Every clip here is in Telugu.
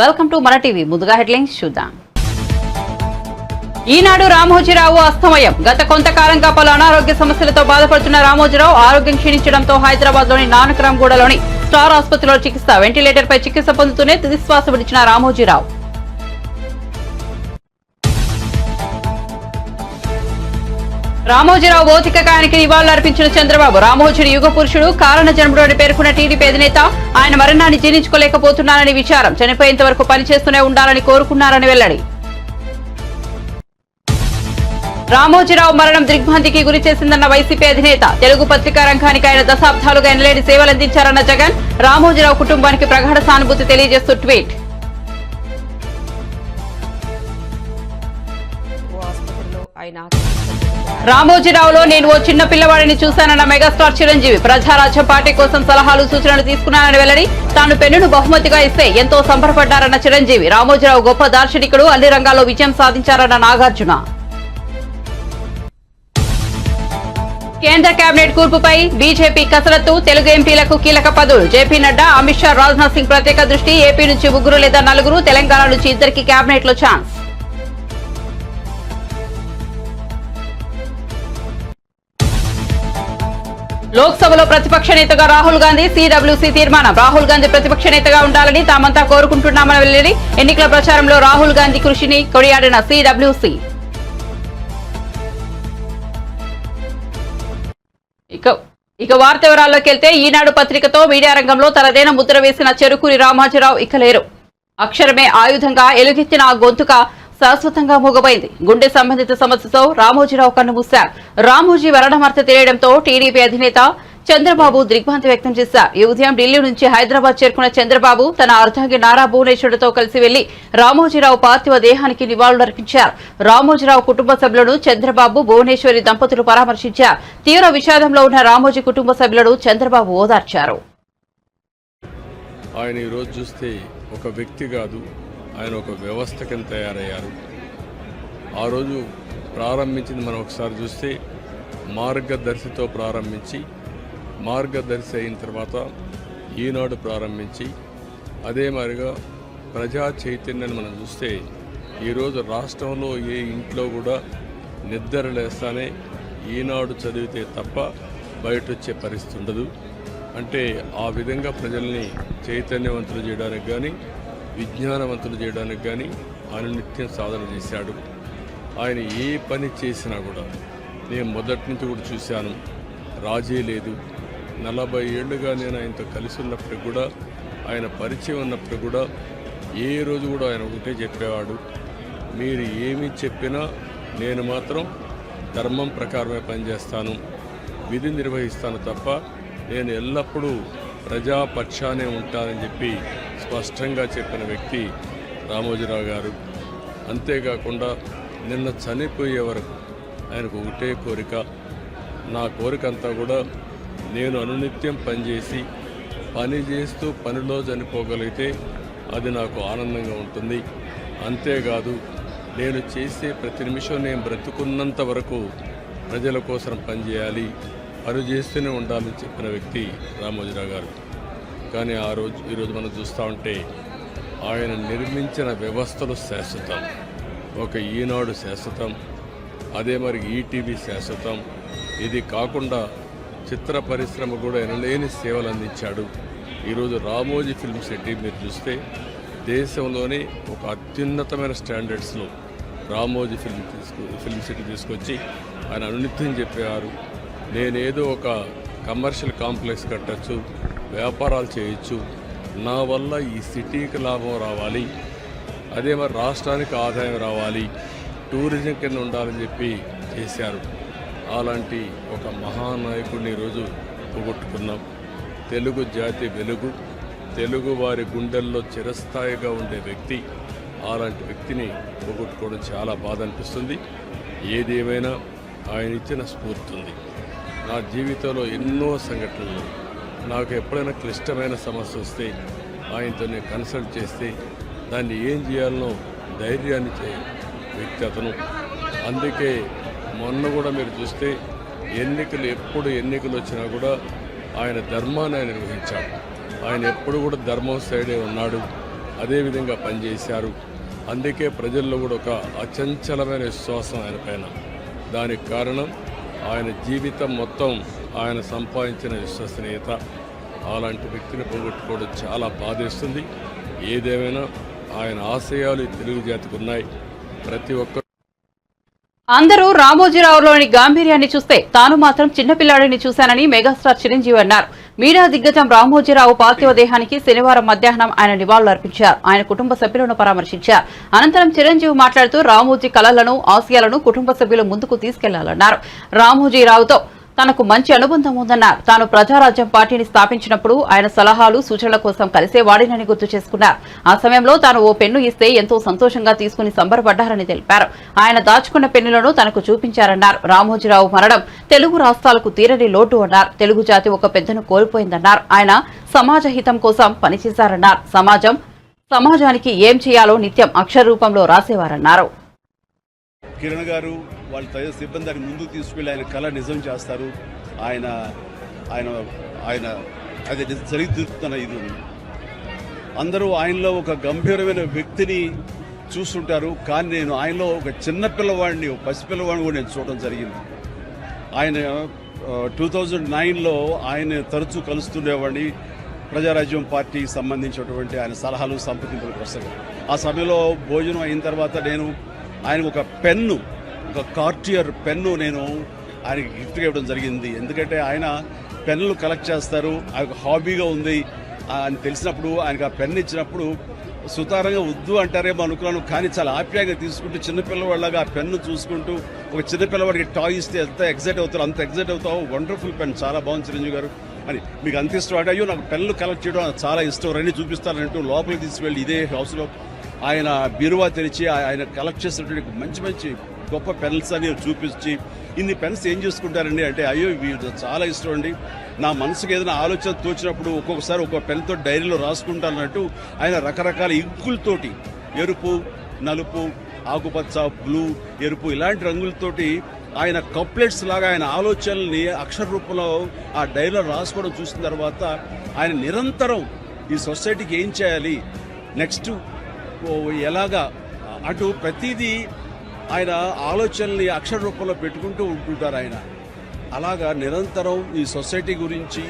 వెల్కమ్ టు మన టీవీ. ముందుగా హెడ్లైన్స్ చూద్దాం. ఈనాడు రామోజీరావు అస్తమయం. గత కొంతకాలంగా పలు అనారోగ్య సమస్యలతో బాధపడుతున్న రామోజీరావు ఆరోగ్యం క్షీణించడంతో హైదరాబాద్ లోని నానక్రామ్గూడలోని స్టార్ ఆసుపత్రిలో చికిత్స. వెంటిలేటర్ పై చికిత్స పొందుతూనే తుదిశ్వాస విడిచిన రామోజీరావు. రామోజీరావు భౌతికకాయానికి నివాళులర్పించిన చంద్రబాబు. రామోజీని యుగ పురుషుడు, కారణ జన్ముడు అని పేర్కొన్న టీడీపీ అధినేత ఆయన మరణాన్ని జీర్ణించుకోలేకపోతున్నారని విచారం. చనిపోయేంత వరకు పనిచేస్తూనే ఉండాలని కోరుకున్నారని వెల్లడి. రామోజీరావు మరణం దిగ్భ్రాంతికి గురి చేసిందన్న వైసీపీ అధినేత. తెలుగు పత్రికా రంగానికి ఆయన దశాబ్దాలుగా ఎనలేని సేవలందించారన్న జగన్. రామోజీరావు కుటుంబానికి ప్రగాఢ సానుభూతి తెలియజేస్తూ ట్వీట్. రామోజీరావులో నేను ఓ చిన్న పిల్లవాడిని చూశానన్న మెగాస్టార్ చిరంజీవి. ప్రజారాజ్యం పార్టీ కోసం సలహాలు సూచనలు తీసుకున్నానని వెల్లడి. తాను పెన్నును బహుమతిగా ఇస్తే ఎంతో సంబరపడ్డారన్న చిరంజీవి. రామోజీరావు గొప్ప దార్శనికుడు, అన్ని రంగాల్లో విజయం సాధించారన్న నాగార్జున. కేంద్ర కేబినెట్ కూర్పుపై బీజేపీ కసరత్తు. తెలుగు ఎంపీలకు కీలక పదవులు. జేపీ నడ్డా, అమిత్ షా, రాజ్నాథ్ సింగ్ ప్రత్యేక దృష్టి. ఏపీ నుంచి 3 లేదా 4, తెలంగాణ నుంచి 2 కేబినెట్ లో ఛాన్స్. లోక్సభలో ప్రతిపక్ష నేతగా రాహుల్ గాంధీ. సిడబ్ల్యూసీ తీర్మానం. రాహుల్ గాంధీ ప్రతిపక్ష నేతగా ఉండాలని తామంతా కోరుకుంటున్నామని వెల్లడి. ఎన్నికల ప్రచారంలో రాహుల్ గాంధీ కృషిని కొనియాడిన సిడబ్ల్యూసీ. ఇక వార్త వివరాల్లోకి వెళ్తే, ఈనాడు పత్రికతో మీడియా రంగంలో తనదైన ముద్ర వేసిన చెరుకూరి రామోజీరావు ఇక లేరు. అక్షరమే ఆయుధంగా ఎలుగెత్తిన ఆ గొంతుక శాశ్వతంగా మూగబోయింది. గుండె సంబంధిత సమస్యతో రామోజీరావు కన్నుమూశారు. రామోజీ మరణవార్త తెలియడంతో టీడీపీ అధినేత చంద్రబాబు దిగ్భ్రాంతి వ్యక్తం చేశారు. ఈ ఉదయం ఢిల్లీ నుంచి హైదరాబాద్ చేరుకున్న చంద్రబాబు తన అర్ధాంగి నారా భువనేశ్వరుడితో కలిసి వెళ్లి రామోజీరావు పార్థివ దేహానికి నివాళులర్పించారు. రామోజీరావు కుటుంబ సభ్యులను చంద్రబాబు, భువనేశ్వరి దంపతులు పరామర్శించారు. తీవ్ర విషాదంలో ఉన్న రామోజీ కుటుంబ సభ్యులను చంద్రబాబు ఓదార్చారు. ఆయన ఈరోజు చూస్తే ఒక వ్యక్తి కాదు, ఆయన ఒక వ్యవస్థ కింద తయారయ్యారు. ఆ రోజు ప్రారంభించింది మనం ఒకసారి చూస్తే మార్గదర్శితో ప్రారంభించి, మార్గదర్శి అయిన తర్వాత ఈనాడు ప్రారంభించి, అదే మాదిరిగా ప్రజా చైతన్యాన్ని మనం చూస్తే ఈరోజు రాష్ట్రంలో ఏ ఇంట్లో కూడా నిద్ర లేస్తానే ఈనాడు చదివితే తప్ప బయట వచ్చే పరిస్థితి ఉండదు. అంటే ఆ విధంగా ప్రజల్ని చైతన్యవంతులు చేయడానికి కానీ, విజ్ఞానవంతులు చేయడానికి కానీ ఆయన నిత్యం సాధన చేశాడు. ఆయన ఏ పని చేసినా కూడా నేను మొదటి నుంచి కూడా చూశాను, రాజీ లేదు. 40 ఏళ్లుగా నేను ఆయనతో కలిసి ఉన్నప్పుడు కూడా, ఆయన పరిచయం ఉన్నప్పుడు కూడా ఏ రోజు కూడా ఆయన ఒకటే చెప్పేవాడు, మీరు ఏమి చెప్పినా నేను మాత్రం ధర్మం ప్రకారమే పనిచేస్తాను, విధి నిర్వహిస్తాను తప్ప నేను ఎల్లప్పుడూ ప్రజాపక్షానే ఉంటానని చెప్పి స్పష్టంగా చెప్పిన వ్యక్తి రామోజీరావు గారు. అంతేకాకుండా నిన్న చనిపోయే వరకు ఆయనకు ఒకటే కోరిక, నా కోరిక అంతా కూడా నేను అనునిత్యం పనిచేసి పని చేస్తూ పనిలో చనిపోగలిగితే అది నాకు ఆనందంగా ఉంటుంది. అంతేకాదు నేను చేసే ప్రతి నిమిషం నేను బ్రతుకున్నంత వరకు ప్రజల కోసం పనిచేయాలి, పని చేస్తూనే ఉండాలని చెప్పిన వ్యక్తి రామోజీరావు గారు. కానీ ఈరోజు మనం చూస్తూ ఉంటే ఆయన నిర్మించిన వ్యవస్థలు శాశ్వతం. ఒక ఈనాడు శాశ్వతం, అదే మరి ఈటీవీ శాశ్వతం. ఇది కాకుండా చిత్ర పరిశ్రమ కూడా ఎనలేని సేవలు అందించాడు. ఈరోజు రామోజీ ఫిల్మ్ సిటీ మీరు చూస్తే దేశంలోనే ఒక అత్యున్నతమైన స్టాండర్డ్స్లో రామోజీ ఫిల్మ్ సిటీ తీసుకొచ్చి ఆయన అనునిత్యం చెప్పేవారు, నేనేదో ఒక కమర్షియల్ కాంప్లెక్స్ కట్టచ్చు, వ్యాపారాలు చేయొచ్చు, నా వల్ల ఈ సిటీకి లాభం రావాలి, అదే మరి రాష్ట్రానికి ఆదాయం రావాలి, టూరిజం కింద ఉండాలని చెప్పి చేశారు. అలాంటి ఒక మహానాయకుడిని ఈరోజు పోగొట్టుకున్నాం. తెలుగు జాతి వెలుగు, తెలుగు వారి గుండెల్లో చిరస్థాయిగా ఉండే వ్యక్తి, అలాంటి వ్యక్తిని పోగొట్టుకోవడం చాలా బాధ అనిపిస్తుంది. ఏదేమైనా ఆయన ఇచ్చిన స్ఫూర్తి ఉంది. నా జీవితంలో ఎన్నో సంఘటనలు, నాకు ఎప్పుడైనా క్లిష్టమైన సమస్య వస్తే ఆయనతో నేను కన్సల్ట్ చేస్తే దాన్ని ఏం చేయాలనో ధైర్యాన్ని ఇచ్చే వ్యక్తి అతను. అందుకే మొన్న కూడా మీరు చూస్తే ఎప్పుడు ఎన్నికలు వచ్చినా కూడా ఆయన ధర్మాన్ని నిర్వహించాడు. ఆయన ఎప్పుడు కూడా ధర్మం సైడే ఉన్నాడు. అదేవిధంగా పనిచేశారు. అందుకే ప్రజల్లో కూడా ఒక అచంచలమైన విశ్వాసం ఆయన పైన. దానికి కారణం ఆయన జీవితం మొత్తం ఆయన సంపాదించిన విశ్వసనీయత. అలాంటి వ్యక్తిని పోగొట్టుకోవడం చాలా బాధేస్తుంది. ఏదేమైనా ఆయన ఆశయాలు ఈ తెలుగు జాతికి ఉన్నాయి. ప్రతి ఒక్క అందరూ రామోజీరావులోని గాంభీర్యాన్ని చూస్తే తాను మాత్రం చిన్నపిల్లాడిని చూశానని మెగాస్టార్ చిరంజీవి అన్నారు. మీడియా దిగ్గజం రామోజీరావు పార్థివ దేహానికి శనివారం మధ్యాహ్నం ఆయన నివాళులర్పించారు. ఆయన కుటుంబ సభ్యులను పరామర్శించారు. అనంతరం చిరంజీవి మాట్లాడుతూ రామోజీ కలలను, ఆశయాలను కుటుంబ సభ్యులు ముందుకు తీసుకెళ్లాలన్నారు. రామోజీరావుతో తనకు మంచి అనుబంధం ఉందన్నారు. తాను ప్రజారాజ్యం పార్టీని స్థాపించినప్పుడు ఆయన సలహాలు, సూచనల కోసం కలిసేవాడినని గుర్తు చేసుకున్నారు. ఆ సమయంలో తాను ఓ పెన్ను ఇస్తే ఎంతో సంతోషంగా తీసుకుని సంబరపడ్డారని తెలిపారు. ఆయన దాచుకున్న పెన్నులను తనకు చూపించారన్నారు. రామోజీరావు మరణం తెలుగు రాష్ట్రాలకు తీరని లోటు అన్నారు. తెలుగు జాతి ఒక పెద్దను కోల్పోయిందన్నారు. ఆయన సమాజ హితం కోసం పనిచేశారన్నారు. సమాజానికి ఏం చేయాలో నిత్యం అక్షర రూపంలో రాసేవారన్నారు. కిరణ్ గారు వాళ్ళ తయారు సిబ్బంది దాన్ని ముందుకు తీసుకెళ్లి ఆయన కళ నిజం చేస్తారు. ఆయన ఆయన ఆయన అది జరుగుతున్న ఇది అందరూ ఆయనలో ఒక గంభీరమైన వ్యక్తిని చూస్తుంటారు. కానీ నేను ఆయనలో ఒక చిన్న పిల్లవాడిని, ఒక పసిపిల్లవాడిని కూడా నేను చూడడం జరిగింది. ఆయన 2009లో ఆయన తరచూ కలుస్తుండేవాడిని. ప్రజారాజ్యం పార్టీకి సంబంధించినటువంటి ఆయన సలహాలు, సంప్రదింపుల కోసం. ఆ సమయంలో భోజనం అయిన తర్వాత నేను ఆయనకు ఒక పెన్ను, ఒక కార్టియర్ పెన్ను నేను ఆయనకి గిఫ్ట్గా ఇవ్వడం జరిగింది. ఎందుకంటే ఆయన పెన్నులు కలెక్ట్ చేస్తారు, ఆయనకు హాబీగా ఉంది అని తెలిసినప్పుడు ఆయనకు ఆ పెన్ను ఇచ్చినప్పుడు సుతారంగా వద్దు అంటారేమో అనుకున్నాను. కానీ చాలా ఆప్యాయంగా తీసుకుంటూ చిన్నపిల్లవాళ్ళగా ఆ పెన్ను చూసుకుంటూ, ఒక చిన్నపిల్లవాడికి టాయ్ ఇస్తే ఎంత ఎగ్జైట్ అవుతారు అంత ఎగ్జైట్ అవుతావు. వండర్ఫుల్ పెన్, చాలా బాగుంది చిరంజీవి గారు అని. మీకు అంత ఇష్టం అంటే, అయ్యో నాకు పెన్నులు కలెక్ట్ చేయడం చాలా ఇష్టం, రండి చూపిస్తానంటూ లోపలికి తీసుకువెళ్ళి ఇదే హౌస్లో ఆయన బీరువా తెరిచి ఆయన కలెక్ట్ చేసినటువంటి మంచి మంచి గొప్ప పెన్స్ అని చూపించి, ఇన్ని పెన్స్ ఏం చేసుకుంటారండి అంటే, అయ్యో ఇవి చాలా ఇష్టం అండి, నా మనసుకు ఏదైనా ఆలోచన తోచినప్పుడు ఒక్కొక్కసారి ఒక పెన్తో డైరీలో రాసుకుంటానంటూ ఆయన రకరకాల ఇంకులతోటి, ఎరుపు, నలుపు, ఆకుపచ్చ, బ్లూ, ఎరుపు ఇలాంటి రంగులతోటి ఆయన కప్లెట్స్ లాగా ఆయన ఆలోచనల్ని అక్షర రూపంలో ఆ డైరీలో రాసుకోవడం చూసిన తర్వాత ఆయన నిరంతరం ఈ సొసైటీకి ఏం చేయాలి, నెక్స్ట్ ఎలాగా అటు ప్రతిదీ ఆయన ఆలోచనల్ని అక్షర రూపంలో పెట్టుకుంటూ ఉంటుంటారు. ఆయన అలాగా నిరంతరం ఈ సొసైటీ గురించి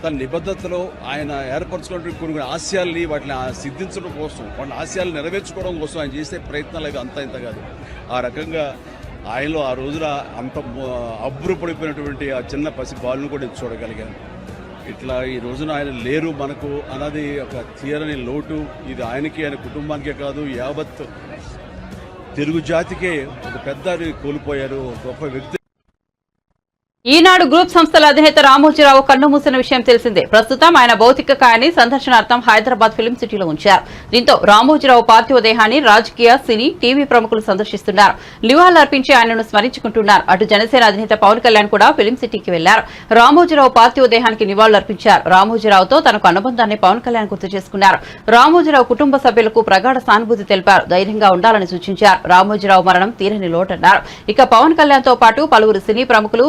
తన నిబద్ధతలో ఆయన ఏర్పరచుకున్న కొన్ని ఆశయాల్ని వాటిని సిద్ధించడం కోసం, వాళ్ళ ఆశయాలు నెరవేర్చుకోవడం కోసం ఆయన చేసే ప్రయత్నాలు అంత ఇంత కాదు. ఆ రకంగా ఆయనలో ఆ రోజున అంత అబ్బురపడిపోయినటువంటి ఆ చిన్న పసి బాలును కూడా చూడగలిగాను. ఇట్లా ఈ రోజున ఆయన లేరు మనకు అన్నది ఒక తీరని లోటు. ఇది ఆయనకి, ఆయన కుటుంబానికే కాదు, యావత్ తెలుగు జాతికే ఒక పెద్ద కోల్పోయారు, గొప్ప వ్యక్తి. ఈనాడు గ్రూప్ సంస్థల అధినేత రామోజీరావు కన్నుమూసిన విషయం తెలిసిందే. ప్రస్తుతం ఆయన భౌతిక కాయాన్ని సందర్శనార్థం హైదరాబాద్ ఫిలిం సిటీలో ఉంచారు. దీంతో రామోజీరావు పార్థివ దేహాన్ని రాజకీయ, సినీ, టీవీ ప్రముఖులు సందర్శిస్తున్నారు. నివాళులర్పించి ఆయనను స్మరించుకుంటున్నారు. అటు జనసేన అధినేత పవన్ కళ్యాణ్ కూడా ఫిలిం సిటీకి వెళ్లారు. రామోజీరావు పార్థివ దేహానికి నివాళులర్పించారు. రామోజీరావుతో తనకు అనుబంధాన్ని పవన్ కళ్యాణ్ గుర్తు చేసుకున్నారు. రామోజీరావు కుటుంబ సభ్యులకు ప్రగాఢ సానుభూతి తెలిపారు. ధైర్యంగా ఉండాలని సూచించారు. రామోజీరావు మరణం తీరని లోటన్నారు. ఇక పవన్ కళ్యాణ్ తో పాటు పలువురు సినీ ప్రముఖులు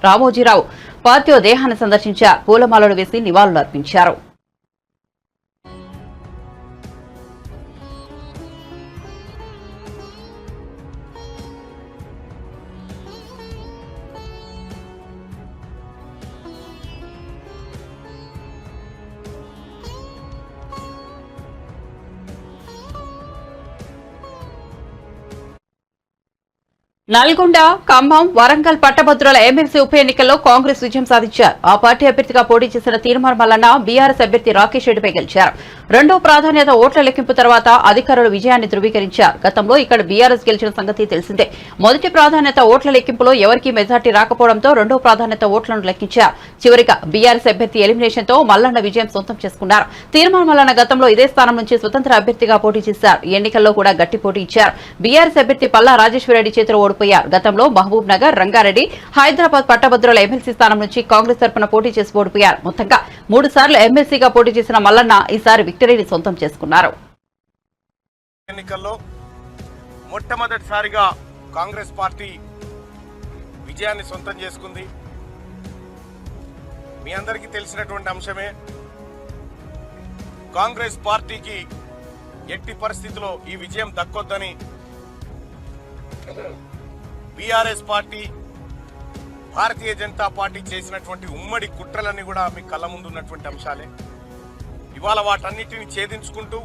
రామోజీరావు పార్థివ దేహాన్ని సందర్శించారు. పూలమాలలు వేసి నివాళులర్పించారు. నల్గొండ, ఖమ్మం, వరంగల్ పట్టభద్రుల ఎమ్మెల్సీ ఉప ఎన్నికల్లో కాంగ్రెస్ విజయం సాధించారు. ఆ పార్టీ అభ్యర్థిగా పోటీ చేసిన తీర్మార్ మల్లన్న బీఆర్ఎస్ అభ్యర్థి రాకేష్ రెడ్డిపై గెలిచారు. రెండో ప్రాధాన్యత ఓట్ల లెక్కింపు తర్వాత అధికారులు విజయాన్ని ధృవీకరించారు. గతంలో ఇక్కడ బీఆర్ఎస్ గెలిచిన సంగతి తెలిసిందే. మొదటి ప్రాధాన్యత ఓట్ల లెక్కింపులో ఎవరికీ మెజార్టీ రాకపోవడంతో రెండో ప్రాధాన్యత ఓట్లను లెక్కించారు. చివరిగా బీఆర్ఎస్ అభ్యర్థి ఎలిమినేషన్ తో మల్లన్న విజయం సొంతం చేసుకున్నారు. తీర్మార్ మల్లన్న గతంలో ఇదే స్థానం నుంచి స్వతంత్ర అభ్యర్థిగా పోటీ చేశారు. ఈ ఎన్నికల్లో కూడా గట్టి పోటీ ఇచ్చారు. బీఆర్ఎస్ అభ్యర్థి పల్లా రాజేశ్వరరెడ్డి చేతిలో ఓడిపోయారు. గతంలో మహబూబ్ నగర్, రంగారెడ్డి, హైదరాబాద్ పట్టభద్రుల ఎమ్మెల్సీ స్థానం నుంచి కాంగ్రెస్ తరఫున పోటీ చేసి ఓడిపోయారు. మొత్తంగా 3 సార్లు ఎమ్మెల్సీగా పోటీ చేసిన మల్లన్న ఈసారి విక్టరీని సొంతం చేసుకున్నారు. ఎన్నికల్లో మొట్టమొదటిసారిగా కాంగ్రెస్ పార్టీ విజయాన్ని సొంతం చేసుకుంది. మీ అందరికీ తెలిసినటువంటి అంశమే. కాంగ్రెస్ పార్టీకి ఎట్టి పరిస్థితిలో ఈ విజయం దక్కొద్దని BRS party Bharatiya Janata party చేసినటువంటి ఉమ్మడి కుట్రలన్నీ కూడా మీ కళ్ళ ముందు ఉన్నటువంటి అంశాలే. ఇవాళ వాటన్నిటిని ఛేదించుకుంటూ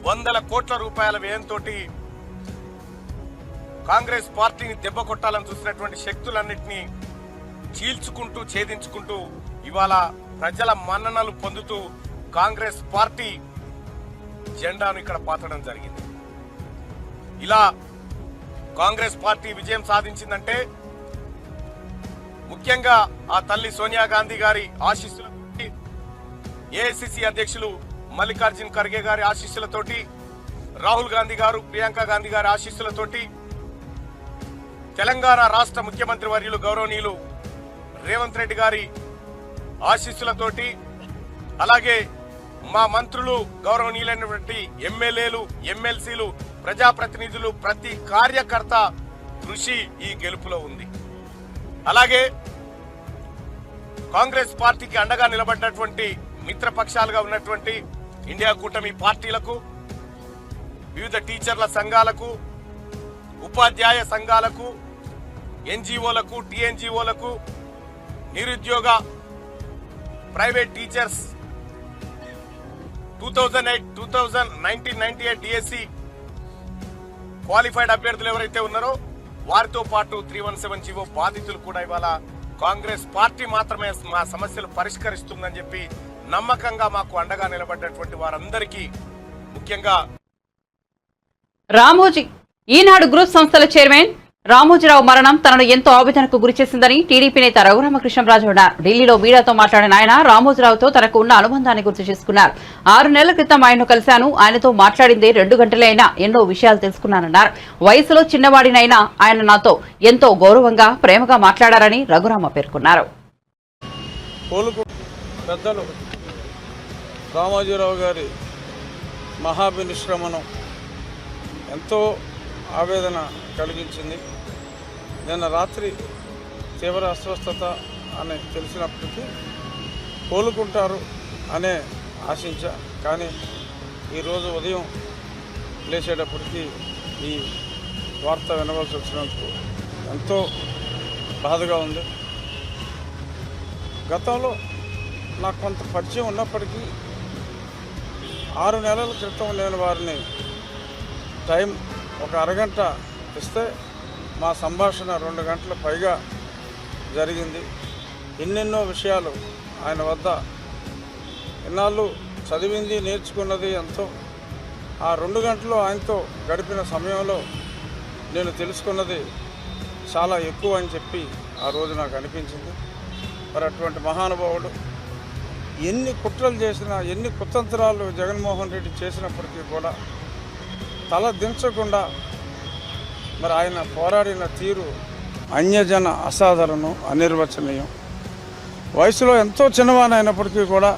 వందల కోట్ల రూపాయల వ్యయంతో కాంగ్రెస్ పార్టీని దెబ్బ కొట్టాలని చూసినటువంటి శక్తులన్నింటినీ చీల్చుకుంటూ ఛేదించుకుంటూ ఇవాళ ప్రజల మన్ననలు పొందుతూ కాంగ్రెస్ పార్టీ జెండాను ఇక్కడ పాతడం జరిగింది. ఇలా కాంగ్రెస్ పార్టీ విజయం సాధించిందంటే ముఖ్యంగా ఆ తల్లి సోనియా గాంధీ గారి ఆశీస్సులతోటి, ఏఐసిసి అధ్యక్షులు మల్లికార్జున్ ఖర్గే గారి ఆశీస్సులతోటి, రాహుల్ గాంధీ గారు, ప్రియాంక గాంధీ గారి ఆశీస్సులతోటి, తెలంగాణ రాష్ట్ర ముఖ్యమంత్రి వర్యులు గౌరవనీయులు రేవంత్ రెడ్డి గారి ఆశీస్సులతోటి, అలాగే మా మంత్రులు గౌరవనీయులైనటువంటి ఎమ్మెల్యేలు, ఎమ్మెల్సీలు, ప్రజాప్రతినిధులు, ప్రతి కార్యకర్త కృషి ఈ గెలుపులో ఉంది. అలాగే కాంగ్రెస్ పార్టీకి అండగా నిలబడినటువంటి మిత్రపక్షాలుగా ఉన్నటువంటి ఇండియా కూటమి పార్టీలకు, వివిధ టీచర్ల సంఘాలకు, ఉపాధ్యాయ సంఘాలకు, ఎన్జిఓలకు, టిఎన్జిఓలకు, నిరుద్యోగ ప్రైవేట్ టీచర్స్ 1998 డిఎస్సి క్వాలిఫైడ్ అభ్యర్థులు ఎవరైతే ఉన్నారో వారితో పాటు 317 జీవో బాధితులు కూడా ఇవాళ కాంగ్రెస్ పార్టీ మాత్రమే మా సమస్యలు పరిష్కరిస్తుందని చెప్పి నమ్మకంగా మాకు అండగా నిలబడ్డటువంటి వారందరికీ ముఖ్యంగా రామోజీ ఈనాడు గ్రూప్ సంస్థల చైర్మన్ రామోజీరావు మరణం తనను ఎంతో ఆవేదనకు గురిచేసిందని టీడీపీ నేత రఘురామకృష్ణరాజు అన్నారు. ఢిల్లీలో మీడియాతో మాట్లాడిన ఆయన రామోజీరావుతో తనకు ఉన్న అనుబంధాన్ని గుర్తు చేసుకున్నారు. 6 నెలల క్రితం ఆయన్ను కలిశాను. ఆయనతో మాట్లాడిందే 2 గంటలే అయినా ఎన్నో విషయాలు తెలుసుకున్నానన్నారు. వయసులో చిన్నవాడినైనా ఆయన నాతో ఎంతో గౌరవంగా, ప్రేమగా మాట్లాడారని రఘురామ పేర్కొన్నారు. పెద్దలు రామోజీరావు గారి మహాభినిష్క్రమణం ఎంతో ఆవేదన కలిగించింది. నిన్న రాత్రి తీవ్ర అస్వస్థత అని తెలిసినప్పటికీ కోలుకుంటారు అనే ఆశించా. కానీ ఈరోజు ఉదయం లేచేటప్పటికీ ఈ వార్త వినవలసి వచ్చినందుకు ఎంతో బాధగా ఉంది. గతంలో నాకు కొంత పరిచయం ఉన్నప్పటికీ 6 నెలల క్రితం నేను వారిని టైం ఒక అరగంట ఇస్తే మా సంభాషణ 2 గంటల పైగా జరిగింది. ఎన్నెన్నో విషయాలు ఆయన వద్ద ఇన్నాళ్ళు చదివింది, నేర్చుకున్నది ఎంతో. ఆ 2 గంటలు ఆయనతో గడిపిన సమయంలో నేను తెలుసుకున్నది చాలా ఎక్కువ అని చెప్పి ఆ రోజు నాకు అనిపించింది. మరి అటువంటి మహానుభావుడు ఎన్ని కుట్రలు చేసినా, ఎన్ని కుతంత్రాలు జగన్మోహన్ రెడ్డి చేసినప్పటికీ కూడా తల దించకుండా మరి ఆయన పోరాడిన తీరు అన్యజన అసాధారణం, అనిర్వచనీయం. వయసులో ఎంతో చిన్నవాని అయినప్పటికీ కూడా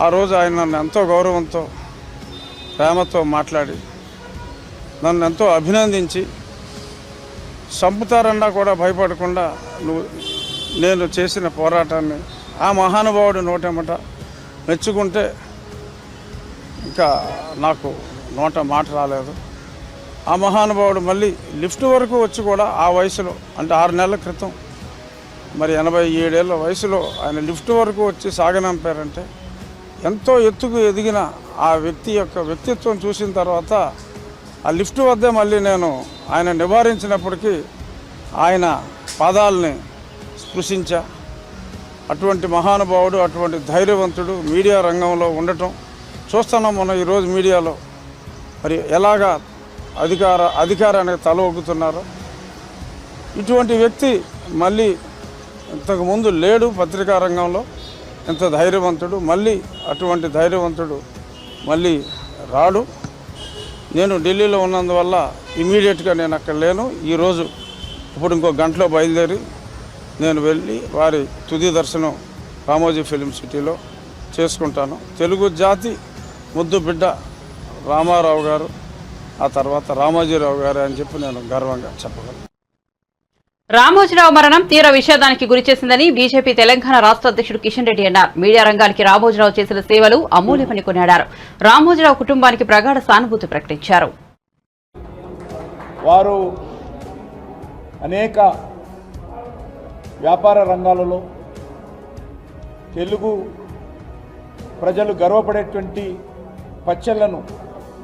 ఆ రోజు ఆయన నన్ను ఎంతో గౌరవంతో, ప్రేమతో మాట్లాడి నన్ను ఎంతో అభినందించి, చంపుతారన్నా కూడా భయపడకుండా నేను చేసిన పోరాటాన్ని ఆ మహానుభావుడు నోటెమ్మట మెచ్చుకుంటే ఇంకా నాకు నోట మాట రాలేదు. ఆ మహానుభావుడు మళ్ళీ లిఫ్ట్ వరకు వచ్చి కూడా ఆ వయసులో, అంటే 6 నెలల క్రితం, మరి 87 ఏళ్ళ వయసులో ఆయన లిఫ్ట్ వరకు వచ్చి సాగనంపారంటే ఎంతో ఎత్తుకు ఎదిగిన ఆ వ్యక్తి యొక్క వ్యక్తిత్వం చూసిన తర్వాత ఆ లిఫ్ట్ వద్దే మళ్ళీ నేను ఆయన నివారించినప్పటికీ ఆయన పాదాలని స్పృశించా. అటువంటి మహానుభావుడు, అటువంటి ధైర్యవంతుడు మీడియా రంగంలో ఉండటం చూస్తున్నాం. మనం ఈరోజు మీడియాలో మరి ఎలాగా అధికారానికి తల ఒగ్గుతున్నారో, ఇటువంటి వ్యక్తి మళ్ళీ ఇంతకుముందు లేడు పత్రికా రంగంలో. ఎంత ధైర్యవంతుడు, మళ్ళీ అటువంటి ధైర్యవంతుడు మళ్ళీ రాడు. నేను ఢిల్లీలో ఉన్నందువల్ల ఇమీడియట్గా నేను అక్కడ లేను. ఈరోజు ఇప్పుడు ఇంకో గంటలో బయలుదేరి నేను వెళ్ళి వారి తుది దర్శనం రామోజీ ఫిలిం సిటీలో చేసుకుంటాను. తెలుగు జాతి ముద్దు బిడ్డ రామారావు గారు, ఆ తర్వాత రామోజీరావు గారు అని చెప్పి నేను గర్వంగా చెప్పగలను. రామోజీరావు మరణం తీవ్ర విషాదానికి గురిచేసిందని బీజేపీ తెలంగాణ రాష్ట్ర అధ్యక్షుడు కిషన్ రెడ్డి అన్నారు. మీడియా రంగానికి రామోజీరావు చేసిన సేవలు అమూల్యమని కొనియాడారు. రామోజీరావు కుటుంబానికి ప్రగాఢ సానుభూతి ప్రకటించారు. వారు అనేక వ్యాపార రంగాలలో తెలుగు ప్రజలు గర్వపడేటువంటి పచ్చళ్లను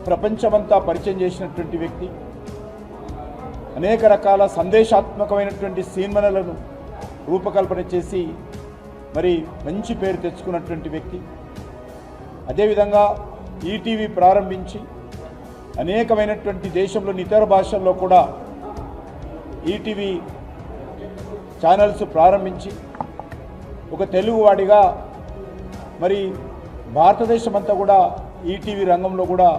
ప్రపంచమంతా పరిచయం చేసినటువంటి వ్యక్తి. అనేక రకాల సందేశాత్మకమైనటువంటి సినిమాలను రూపకల్పన చేసి మరి మంచి పేరు తెచ్చుకున్నటువంటి వ్యక్తి. అదేవిధంగా ఈటీవీ ప్రారంభించి అనేకమైనటువంటి దేశంలోని ఇతర భాషల్లో కూడా ఈటీవీ ఛానల్స్ ప్రారంభించి ఒక తెలుగువాడిగా మరి భారతదేశమంతా కూడా ఈటీవీ రంగంలో కూడా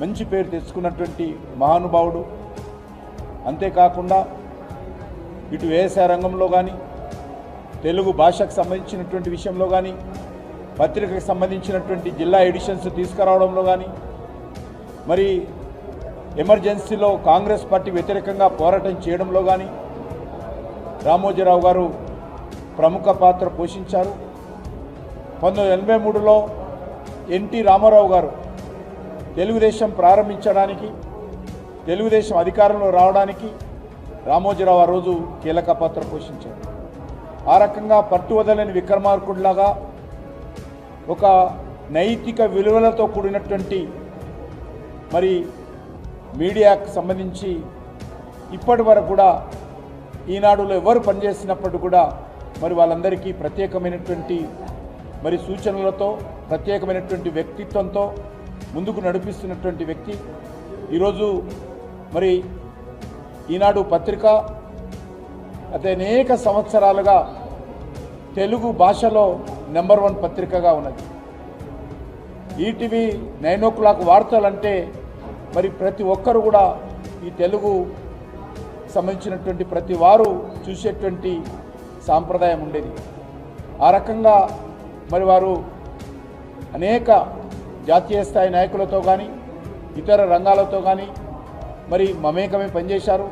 మంచి పేరు తెచ్చుకున్నటువంటి మహానుభావుడు. అంతేకాకుండా ఇటు వ్యవసాయ రంగంలో కానీ తెలుగు భాషకు సంబంధించినటువంటి విషయంలో కానీ పత్రికకు సంబంధించినటువంటి జిల్లా ఎడిషన్స్ తీసుకురావడంలో కానీ మరి ఎమర్జెన్సీలో కాంగ్రెస్ పార్టీ వ్యతిరేకంగా పోరాటం చేయడంలో కానీ రామోజీరావు గారు ప్రముఖ పాత్ర పోషించారు. 1983లో ఎన్టీ రామారావు గారు తెలుగుదేశం ప్రారంభించడానికి తెలుగుదేశం అధికారంలో రావడానికి రామోజీరావు ఆ రోజు కీలక పాత్ర పోషించారు. ఆ రకంగా పట్టువదలని విక్రమార్కుడిలాగా ఒక నైతిక విలువలతో కూడినటువంటి మరి మీడియాకు సంబంధించి ఇప్పటి వరకు కూడా ఈనాడులో ఎవరు పనిచేసినప్పుడు కూడా మరి వాళ్ళందరికీ ప్రత్యేకమైనటువంటి మరి సూచనలతో ప్రత్యేకమైనటువంటి వ్యక్తిత్వంతో ముందుకు నడిపిస్తున్నటువంటి వ్యక్తి. ఈరోజు మరి ఈనాడు పత్రిక అదే అనేక సంవత్సరాలుగా తెలుగు భాషలో నెంబర్ 1 పత్రికగా ఉన్నది. ఈటీవీ 9 o'clock వార్తలంటే మరి ప్రతి ఒక్కరు కూడా ఈ తెలుగు సంబంధించినటువంటి ప్రతి వారు చూసేటువంటి సాంప్రదాయం ఉండేది. ఆ రకంగా మరి వారు అనేక జాతీయ స్థాయి నాయకులతో కానీ ఇతర రంగాలతో కానీ మరి మమేకమే పనిచేశారు.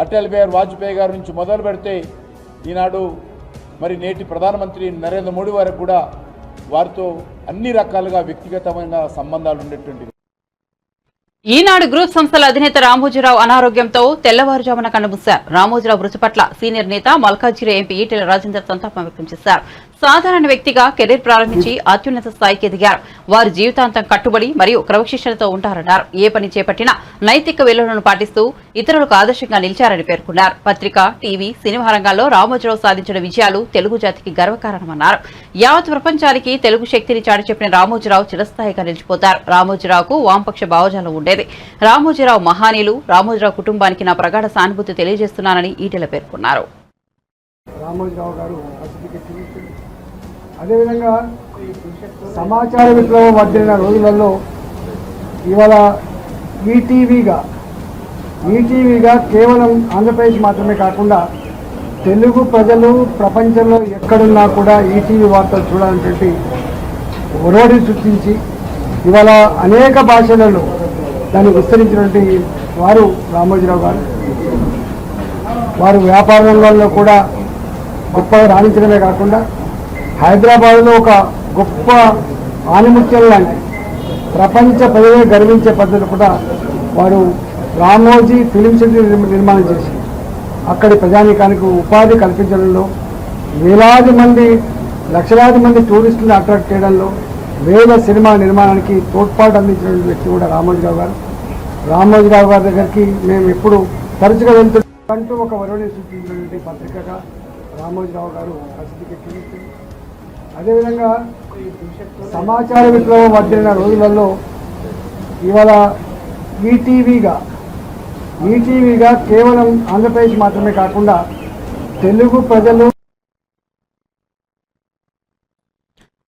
అటల్ బిహారీ వాజ్పేయి గారి నుంచి మొదలు పెడితే ఈనాడు మరి నేటి ప్రధానమంత్రి నరేంద్ర మోడీ వరకు కూడా వారితో అన్ని రకాలుగా వ్యక్తిగతమైన సంబంధాలు ఉండేటువంటి. ఈనాడు గ్రూప్ సంస్థల అధినేత రామోజీరావు అనారోగ్యంతో తెల్లవారుజామున కన్నుమూశారు. రామోజీరావు మృతి పట్ల సీనియర్ నేత మల్కాజ్గిరి ఎంపీ ఈటెల రాజేందర్ సంతాపం వ్యక్తం చేశారు. సాధారణ వ్యక్తిగా కెరీర్ ప్రారంభించి అత్యున్నత స్థాయికి ఎదిగారు. వారు జీవితాంతం కట్టుబడి మరియు క్రమశిక్షణతో ఉంటారన్నారు. ఏ పని చేపట్టినా నైతిక విలువలను పాటిస్తూ ఇతరులకు ఆదర్శంగా నిలిచారని పేర్కొన్నారు. పత్రిక, టీవీ, సినిమా రంగాల్లో రామోజీరావు సాధించిన విజయాలు తెలుగు జాతికి గర్వకారణమన్నారు. యావత్ ప్రపంచానికి తెలుగు శక్తిని చాటి చెప్పిన రామోజీరావు చిరస్థాయిగా నిలిచిపోతారు. రామోజీరావుకు వామపక్ష భావజాలం ఉండేది. రామోజీరావు మహానీయులు. రామోజీరావు కుటుంబానికి నా ప్రగాఢ సానుభూతి తెలియజేస్తున్నానని ఈటెల పేర్కొన్నారు. రామోజీరావు గారు అదేవిధంగా సమాచార విప్లవం వర్ధిల్లిన రోజులలో ఇవాళ ఈటీవీగా కేవలం ఆంధ్రప్రదేశ్ మాత్రమే కాకుండా తెలుగు ప్రజలు ప్రపంచంలో ఎక్కడున్నా కూడా ఈటీవీ వార్తలు చూడాలనేటువంటి ఒరవడిని సృష్టించి ఇవాళ అనేక భాషలలో దాన్ని విస్తరించినటువంటి వారు రామోజీరావు గారు. వారు వ్యాపార రంగంలో కూడా గొప్పగా రాణించడమే కాకుండా హైదరాబాద్లో ఒక గొప్ప ఆనిముత్యం లాంటి ప్రపంచ ప్రజలే గర్వించే పద్ధతులు కూడా వారు రామోజీ ఫిలిం సిటీ నిర్మాణం చేసి అక్కడి ప్రజానీకానికి ఉపాధి కల్పించడంలో వేలాది మంది లక్షలాది మంది టూరిస్టులను అట్రాక్ట్ చేయడంలో వేల సినిమా నిర్మాణానికి తోడ్పాటు అందించిన వ్యక్తి కూడా రామోజీరావు గారు. రామోజీరావు గారి దగ్గరికి మేము ఎప్పుడు తరచుగా వెళ్తుంటూ ఒక వరుణి సూచించినటువంటి పత్రికగా రామోజీరావు గారు ప్రసిద్ధికెక్కింది. అదేవిధంగా సమాచార విప్లవం వర్ధిల్లిన రోజులలో ఇవాళ ఈటీవీగా కేవలం ఆంధ్రప్రదేశ్ మాత్రమే కాకుండా తెలుగు ప్రజలు.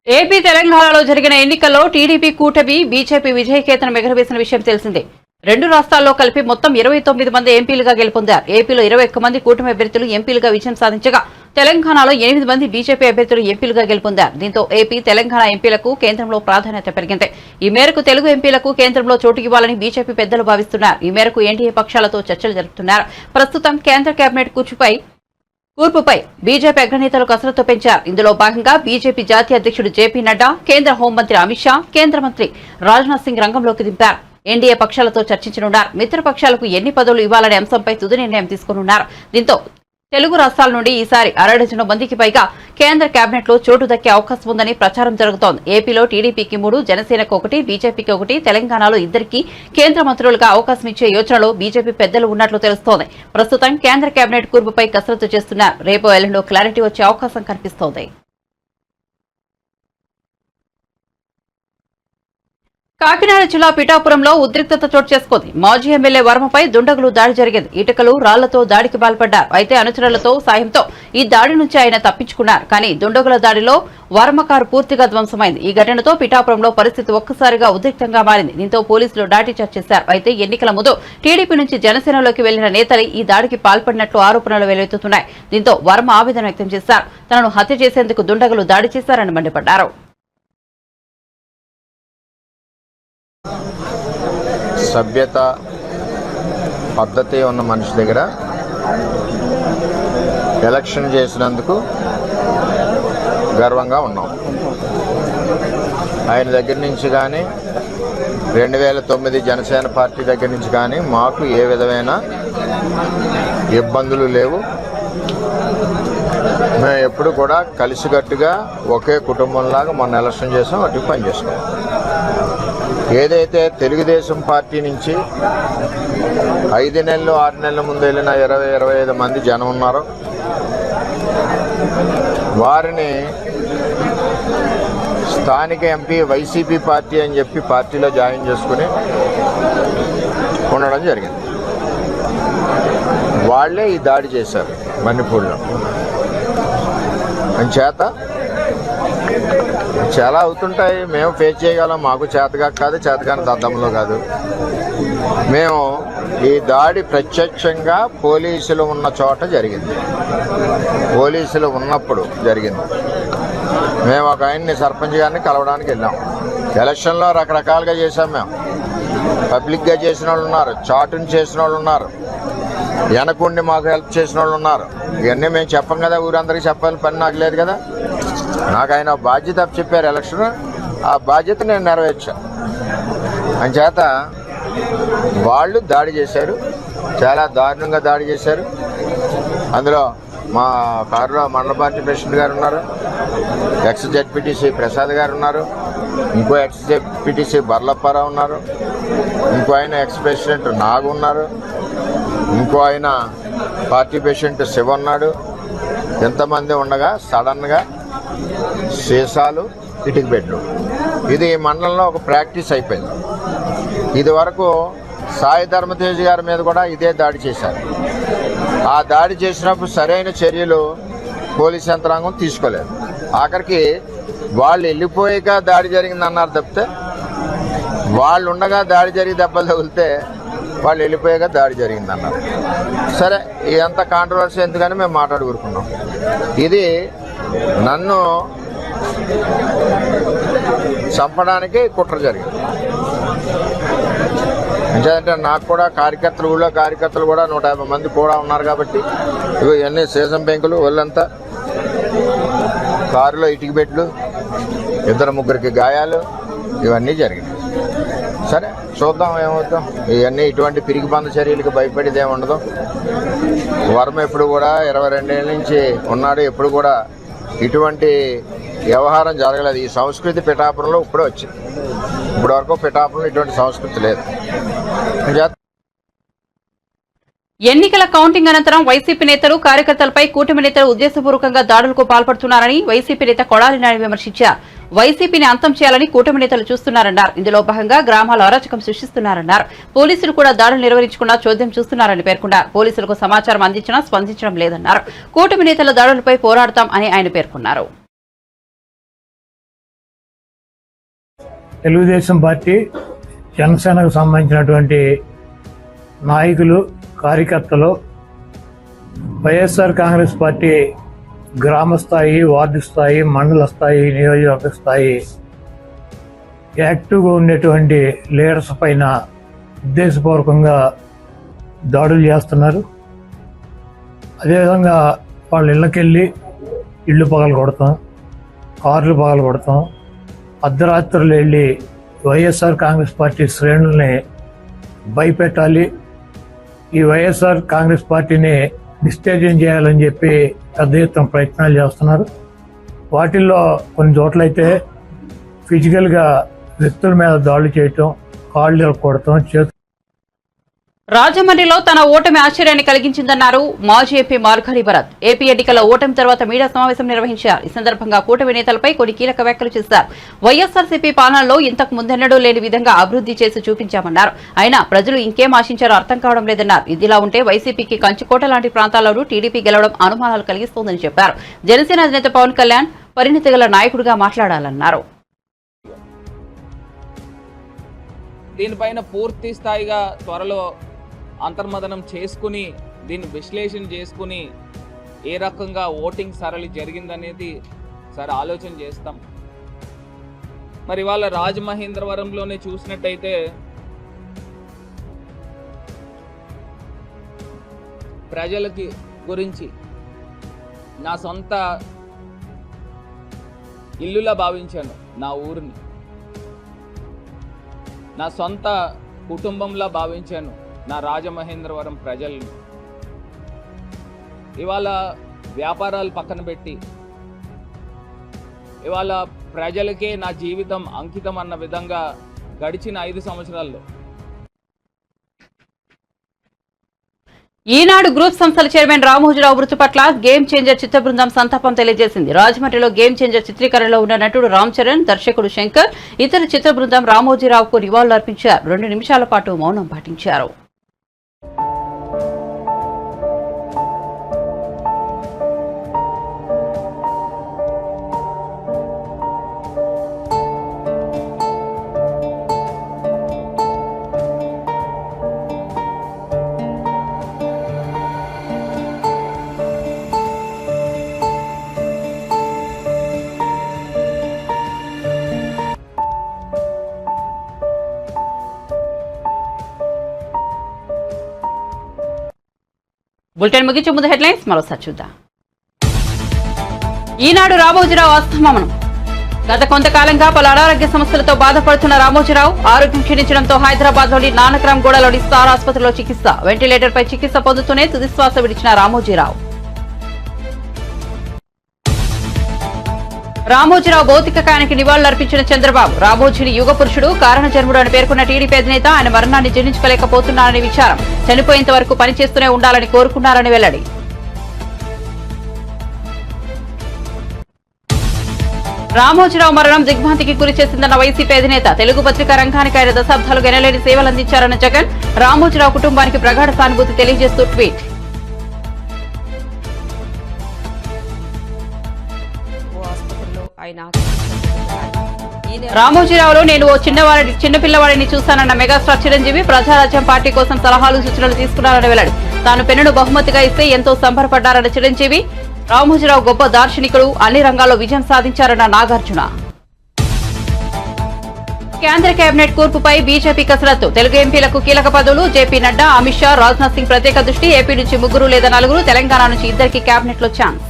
ఏపీ తెలంగాణలో జరిగిన ఎన్నికల్లో టీడీపీ కూటమి బీజేపీ విజయకేతనం ఎగరవేసిన విషయం తెలిసిందే. రెండు రాష్ట్రాల్లో కలిపి మొత్తం 29 మంది ఎంపీలుగా గెలుపొందారు. ఏపీలో 21 మంది కూటమి అభ్యర్థులు ఎంపీలుగా విజయం సాధించగా తెలంగాణలో 8 మంది బీజేపీ అభ్యర్థులు ఎంపీలుగా గెలుపొందారు. దీంతో ఏపీ, తెలంగాణ ఎంపీలకు కేంద్రంలో ప్రాధాన్యత పెరిగింది. ఈ మేరకు తెలుగు ఎంపీలకు కేంద్రంలో చోటు ఇవ్వాలని బీజేపీ పెద్దలు భావిస్తున్నారు. ఈ మేరకు ఎన్డీఏ పక్షాలతో చర్చలు జరుపుతున్నారు. ప్రస్తుతం కేంద్ర కేబినెట్ కూర్పుపై బీజేపీ అగ్రనేతలు కసరత్తు పెంచారు. ఇందులో భాగంగా బీజేపీ జాతీయ అధ్యక్షుడు జేపీ నడ్డా, కేంద్ర హోంమంత్రి అమిత్ షా, కేంద్ర మంత్రి రాజ్నాథ్ సింగ్ రంగంలోకి దింపారు. ఎన్డీఏ పక్షాలతో చర్చించనున్నారు. మిత్రపక్షాలకు ఎన్ని పదవులు ఇవ్వాలనే అంశంపై తుది నిర్ణయం తీసుకున్నారు. దీంతో తెలుగు రాష్ట్రాల నుండి ఈసారి 60 మందికి పైగా కేంద్ర కేబినెట్ లో చోటు దక్కే అవకాశం ఉందని ప్రచారం జరుగుతోంది. ఏపీలో టీడీపీకి 3, జనసేనకు 1, బీజేపీకి 1, తెలంగాణలో 2 కేంద్ర మంత్రులుగా అవకాశం ఇచ్చే యోచనలో బీజేపీ పెద్దలు ఉన్నట్లు తెలుస్తోంది. ప్రస్తుతం కేంద్ర కేబినెట్ కూర్పుపై కసరత్తు చేస్తున్నారు. రేపు ఎల్లుండో క్లారిటీ వచ్చే అవకాశం కనిపిస్తోంది. కాకినాడ జిల్లా పిఠాపురంలో ఉద్రిక్తత చోటు చేసుకుంది. మాజీ ఎమ్మెల్యే వర్మపై దుండగులు దాడి జరిగింది. ఇటుకలు, రాళ్లతో దాడికి పాల్పడ్డారు. అయితే అనుచరులతో సాయంతో ఈ దాడి నుంచి ఆయన తప్పించుకున్నారు. కానీ దుండగుల దాడిలో వర్మ కారు పూర్తిగా ధ్వంసమైంది. ఈ ఘటనతో పిఠాపురంలో పరిస్థితి ఒక్కసారిగా ఉద్రిక్తంగా మారింది. దీంతో పోలీసులు లాఠీచార్జ్ చేశారు. అయితే ఎన్నికల ముందు టీడీపీ నుంచి జనసేనలోకి వెళ్లిన నేతలే ఈ దాడికి పాల్పడినట్లు ఆరోపణలు వెలువెత్తుతున్నాయి. దీంతో వర్మ ఆవేదన వ్యక్తం చేశారు. తనను హత్య చేసేందుకు దుండగులు దాడి చేశారని మండిపడ్డారు. సభ్యత, పద్ధతి ఉన్న మనిషి దగ్గర ఎలక్షన్ చేసినందుకు గర్వంగా ఉన్నాం. ఆయన దగ్గర నుంచి కానీ 2009 జనసేన పార్టీ దగ్గర నుంచి కానీ మాకు ఏ విధమైన ఇబ్బందులు లేవు. మేము ఎప్పుడు కూడా కలిసికట్టుగా ఒకే కుటుంబంలాగా మొన్న ఎలక్షన్ చేసాం, అటు పని చేసుకోం. ఏదైతే తెలుగుదేశం పార్టీ నుంచి 5 నెలలు 6 నెలల ముందు వెళ్ళిన 20-25 మంది జనం ఉన్నారో వారిని స్థానిక ఎంపీ వైసీపీ పార్టీ అని చెప్పి పార్టీలో జాయిన్ చేసుకుని ఉండడం జరిగింది. వాళ్లే ఈ దాడి చేశారు మణిపూర్లో. చేత చాలా అవుతుంటాయి, మేము ఫేస్ చేయగలం. మాకు చేతగా కాదు, చేతగాని దద్దంలో కాదు. మేము ఈ దాడి ప్రత్యక్షంగా పోలీసులు ఉన్న చోట జరిగింది, పోలీసులు ఉన్నప్పుడు జరిగింది. మేము ఒక ఆయన్ని సర్పంచ్ గారిని కలవడానికి వెళ్ళాం. ఎలక్షన్లో రకరకాలుగా చేశాం. మేము పబ్లిక్గా చేసిన వాళ్ళు ఉన్నారు, చాటుని చేసిన వాళ్ళు ఉన్నారు, వెనకుండి మాకు హెల్ప్ చేసిన వాళ్ళు ఉన్నారు. ఇవన్నీ మేము చెప్పం కదా, ఊరందరికీ చెప్పాలని పని నాకు లేదు కదా. నాకు ఆయన బాధ్యత చెప్పారు ఎలక్షన్, ఆ బాధ్యత నేను నెరవేర్చాను. అంచేత వాళ్ళు దాడి చేశారు, చాలా దారుణంగా దాడి చేశారు. అందులో మా కారులో మండల పార్టీ ప్రెసిడెంట్ గారు ఉన్నారు, ఎక్స్ జెడ్పీటీసీ ప్రసాద్ గారు ఉన్నారు, ఇంకో ఎక్స్ జెడ్పీటీసీ బర్లప్పారావు ఉన్నారు, ఇంకో ఆయన ఎక్స్ ప్రెసిడెంట్ నాగు ఉన్నారు, ఇంకో ఆయన పార్టీ ప్రెసిడెంట్ శివ ఉన్నాడు. ఎంతమంది ఉండగా సడన్గా సీసాలు, ఇటుక బెడ్లు, ఇది మండలంలో ఒక ప్రాక్టీస్ అయిపోయింది. ఇది వరకు సాయి ధర్మతేజ్ గారి మీద కూడా ఇదే దాడి చేశారు. ఆ దాడి చేసినప్పుడు సరైన చర్యలు పోలీస్ యంత్రాంగం తీసుకోలేదు. ఆఖరికి వాళ్ళు వెళ్ళిపోయాక దాడి జరిగింది అన్నారు తప్పితే, వాళ్ళు ఉండగా దాడి జరిగి దెబ్బలు తగిలితే వాళ్ళు వెళ్ళిపోయాక దాడి జరిగిందన్నారు. సరే, ఇదంతా కాంట్రవర్సీ ఎందుకని మేము మాట్లాడుకుంటున్నాం. ఇది నన్ను చంపడానికి కుట్ర జరిగింది. అంటే నాకు కూడా కార్యకర్తలు, ఊళ్ళో కార్యకర్తలు కూడా 150 మంది కూడా ఉన్నారు కాబట్టి ఇవన్నీ సీసం పెంకులు, ఒళ్ళంతా కారులో ఇటుక బెడ్లు, 2-3 గాయాలు, ఇవన్నీ జరిగినాయి. సరే చూద్దాం ఏమవుతాం. ఇవన్నీ ఇటువంటి పిరికి బంద చర్యలకు భయపడేది ఏమి ఉండదు. వర్మ ఎప్పుడు కూడా 22 ఏళ్ళ నుంచి ఉన్నాడు, ఎప్పుడు కూడా ఇటువంటి వ్యవహారం జరగలేదు. ఈ సంస్కృతి పిఠాపురంలో ఇప్పుడే వచ్చింది. ఇప్పటి వరకు పిఠాపురంలో ఇటువంటి సంస్కృతి లేదు. ఎన్నికల కౌంటింగ్ అనంతరం వైసీపీ నేతలు, కార్యకర్తలపై కూటమి నేతలు ఉద్దేశపూర్వకంగా దాడులకు పాల్పడుతున్నారని వైసీపీ నేత కొడాలి నాయుడు విమర్శించారు. వైసీపీని అంతం చేయాలని కూటమి నేతలు చూస్తున్నారన్నారు. ఇందులో భాగంగా గ్రామాల అరాచకం సృష్టిస్తున్నారన్నారు. పోలీసులు కూడా దాడులు నిర్వహించకుండా చోద్యం చూస్తున్నారని పేర్కొన్నారు. పోలీసులకు సమాచారం అందించినా స్పందించడం లేదన్నారు. కూటమి నేతల దాడులపై పోరాడతాం అని ఆయన పేర్కొన్నారు. తెలుగుదేశం పార్టీ, జనసేనకు సంబంధించినటువంటి నాయకులు, కార్యకర్తలు వైఎస్ఆర్ కాంగ్రెస్ పార్టీ గ్రామ స్థాయి, వార్డు స్థాయి, మండల స్థాయి, నియోజకవర్గ స్థాయి యాక్టివ్గా ఉండేటువంటి లీడర్స్ పైన ఉద్దేశపూర్వకంగా దాడులు చేస్తున్నారు. అదేవిధంగా వాళ్ళ ఇళ్ళకెళ్ళి ఇళ్ళు పగలు కొడతాం, కార్లు పగలు కొడతాం, అర్ధరాత్రులు వెళ్ళి వైఎస్ఆర్ కాంగ్రెస్ పార్టీ శ్రేణుల్ని భయపెట్టాలి, ఈ వైఎస్ఆర్ కాంగ్రెస్ పార్టీని డిస్టేజన్ చేయాలని చెప్పి పెద్ద ఎత్తున ప్రయత్నాలు చేస్తున్నారు. వాటిల్లో కొన్ని చోట్లయితే ఫిజికల్గా వ్యక్తుల మీద దాడులు చేయటం, కాళ్ళు కొడటం, చేతులు. రాజమండ్రిలో తన ఓటమి ఆశ్చర్యాన్ని కలిగించిందన్నారు మాజీ ఎంపీ మార్గాని భరత్. ఏపీ ఎన్నికల ఓటమి తర్వాత మీడియా సమావేశం నిర్వహించారు. ఈ సందర్భంగా కూటమి నేతలపై కొన్ని కీలక వ్యాఖ్యలు చేశారు. వైఎస్ఆర్సీపీ పాలనలో ఇంతకు ముందెన్నడూ లేని విధంగా అభివృద్ధి చేసి చూపించామన్నారు. అయినా ప్రజలు ఇంకేం ఆశించారో అర్థం కావడం లేదన్నారు. ఇదిలా ఉంటే వైసీపీకి కంచుకోట లాంటి ప్రాంతాల్లోనూ టీడీపీ గెలవడం అనుమానాలు కలిగిస్తోందని చెప్పారు. జనసేన అధినేత పవన్ కళ్యాణ్ పరిణితి గల నాయకుడిగా మాట్లాడాలన్నారు. దీనిపైన పూర్తి స్థాయిగా త్వరలో అంతర్మదనం చేసుకుని దీన్ని విశ్లేషణ చేసుకుని ఏ రకంగా ఓటింగ్ సరళి జరిగిందనేది సరే ఆలోచన చేస్తాం. మరి ఇవాళ రాజమహేంద్రవరంలోనే చూసినట్టయితే ప్రజలకి గురించి నా సొంత ఇల్లులా భావించాను, నా ఊరిని నా సొంత కుటుంబంలా భావించాను నా రాజమహేంద్రవరం ప్రజల్ని. ఇవాళ వ్యాపారాలు పక్కన పెట్టి ఇవాళ ప్రజలకే నా జీవితం అంకితం అన్న విధంగా గడిచిన 5 సంవత్సరాల్లో ఈనాడు గ్రూప్ సంస్థల చైర్మన్ రామోజీరావు మృతి పట్ల గేమ్ చేంజర్ చిత్ర బృందం సంతాపం తెలియజేసింది. రాజమండ్రిలో గేమ్ చేంజర్ చిత్రీకరణలో ఉన్న నటుడు రామ్ చరణ్, దర్శకుడు శంకర్, ఇతర చిత్ర బృందం రామోజీరావుకు నివాళులు అర్పించారు. 2 నిమిషాల పాటు మౌనం పాటించారు. బులెటిన్ ముగించే ముందు హెడ్లైన్స్ మరోసారి చూద్దాం. ఈనాడు రామోజీరావు అస్తమనం. గత కొంతకాలంగా పలు అనారోగ్య సమస్యలతో బాధపడుతున్న రామోజీరావు ఆరోగ్యం క్షీణించడంతో హైదరాబాద్లోని నానక్రామ్ గూడలోని స్టార్ ఆసుపత్రిలో చికిత్స. వెంటిలేటర్పై చికిత్స పొందుతూనే తుదిశ్వాస విడిచిన రామోజీరావు. రామోజీరావు భౌతిక కాయానికి నివాళులర్పించిన చంద్రబాబు. రామోజీని యుగ పురుషుడు, కారణ జన్ముడు అని పేర్కొన్న టీడీపీ అధినేత ఆయన మరణాన్ని జీర్ణించుకోలేకపోతున్నారని విచారం. చనిపోయేంత వరకు పనిచేస్తూనే ఉండాలని కోరుకున్నారని వెల్లడి. రామోజీరావు మరణం దిగ్భ్రాంతికి గురి చేసిందన్న వైసీపీ అధినేత. తెలుగు పత్రికా రంగానికి ఆయన దశాబ్దాలుగా ఎనలేని సేవలందించారన్న జగన్. రామోజీరావు కుటుంబానికి ప్రగాఢ సానుభూతి తెలియజేస్తూ ట్వీట్. రామోజీరావులో నేను ఓ చిన్నపిల్లవాడిని చూశానన్న మెగాస్టార్ చిరంజీవి. ప్రజారాజ్యం పార్టీ కోసం సలహాలు, సూచనలు తీసుకున్నారని వెల్లడి. తాను పెన్నును బహుమతిగా ఇస్తే ఎంతో సంబరపడ్డారన్న చిరంజీవి. రామోజీరావు గొప్ప దార్శనికుడు, అన్ని రంగాల్లో విజయం సాధించారన్న నాగార్జున. కేంద్ర కేబినెట్ కూర్పుపై బీజేపీ కసరత్తు. తెలుగు ఎంపీలకు కీలక పదవులు. జేపీ నడ్డా, అమిత్ షా, రాజ్నాథ్ సింగ్ ప్రత్యేక దృష్టి. ఏపీ నుంచి 3 లేదా 4, తెలంగాణ నుంచి 2కి కేబినెట్ లో ఛాన్స్.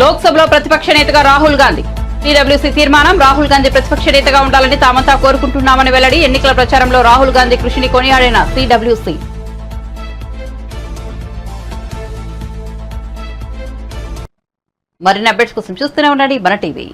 లోక్సభలో ప్రతిపక్ష నేతగా రాహుల్ గాంధీ. టీడబ్ల్యూసీ తీర్మానం. రాహుల్ గాంధీ ప్రతిపక్ష నేతగా ఉండాలని తామంతా కోరుకుంటున్నామని వెల్లడి. ఎన్నికల ప్రచారంలో రాహుల్ గాంధీ కృషిని కొనియాడిన టీడబ్ల్యూసీ. మరిన్ని అప్డేట్స్ కోసం చూస్తూనే ఉండండి మన టీవీ.